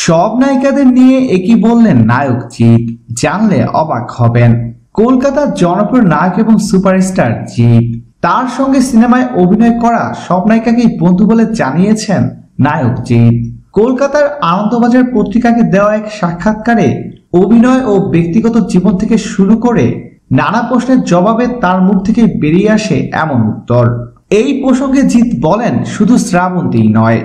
সব নায়িকাদের নিয়ে একই বললেন নায়ক জিৎ, জানলে অবাক হবেন। কলকাতার জনপ্রিয় নায়ক এবং সুপারস্টার জিৎ তার সঙ্গে সিনেমায় অভিনয় করা সব নায়িকাকেই বন্ধু বলে জানিয়েছেন নায়ক জিৎ। কলকাতার আনন্দবাজার পত্রিকাকে দেওয়া এক সাক্ষাৎকারে অভিনয় ও ব্যক্তিগত জীবন থেকে শুরু করে নানা প্রশ্নের জবাবে তার মুখ থেকে বেরিয়ে আসে এমন উত্তর। এই প্রসঙ্গে জিৎ বলেন, শুধু শ্রাবন্তীই নয়,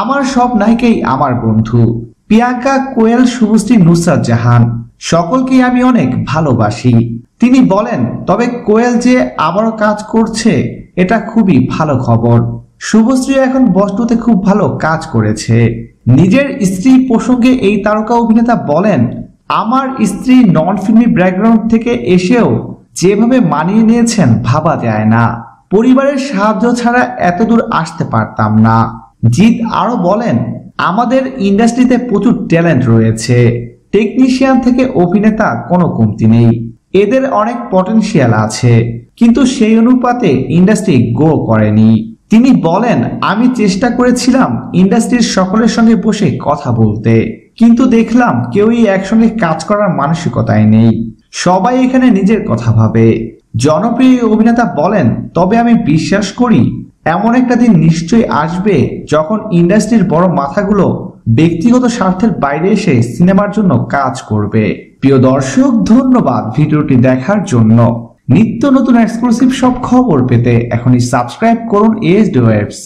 আমার সব নায়িকাই আমার বন্ধু। প্রিয়াঙ্কা, কোয়েল, শুভশ্রী, নুসরাত জাহান সকলকেই আমি অনেক ভালোবাসি। তিনি বলেন, তবে কোয়েল যে আবারও কাজ করছে এটা খুবই ভালো খবর। শুভশ্রী এখন বস্তুতে খুব ভালো কাজ করেছে। নিজের স্ত্রী প্রসঙ্গে এই তারকা অভিনেতা বলেন, আমার স্ত্রী নন ফিল্মি ব্যাকগ্রাউন্ড থেকে এসেও যেভাবে মানিয়ে নিয়েছেন ভাবা যায় না। পরিবারের সাহায্য ছাড়া এতদূর আসতে পারতাম না। জিৎ আরো বলেন, আমাদের ইন্ডাস্ট্রিতে প্রচুর ট্যালেন্ট রয়েছে। টেকনিশিয়ান থেকে অভিনেতা কোনো কমতি নেই। এদের অনেক পটেনশিয়াল আছে, কিন্তু সেই অনুপাতে ইন্ডাস্ট্রি গ্রো করেনি। তিনি বলেন, আমি চেষ্টা করেছিলাম ইন্ডাস্ট্রির সকলের সঙ্গে বসে কথা বলতে, কিন্তু দেখলাম কেউই একসঙ্গে কাজ করার মানসিকতায় নেই। সবাই এখানে নিজের কথা ভাবে। জনপ্রিয় অভিনেতা বলেন, তবে আমি বিশ্বাস করি এমন একটা দিন নিশ্চয়ই আসবে যখন ইন্ডাস্ট্রির বড় মাথাগুলো ব্যক্তিগত স্বার্থের বাইরে এসে সিনেমার জন্য কাজ করবে। প্রিয় দর্শক, ধন্যবাদ ভিডিওটি দেখার জন্য। নিত্য নতুন এক্সক্লুসিভ সব খবর পেতে এখনই সাবস্ক্রাইব করুন ASD Waves।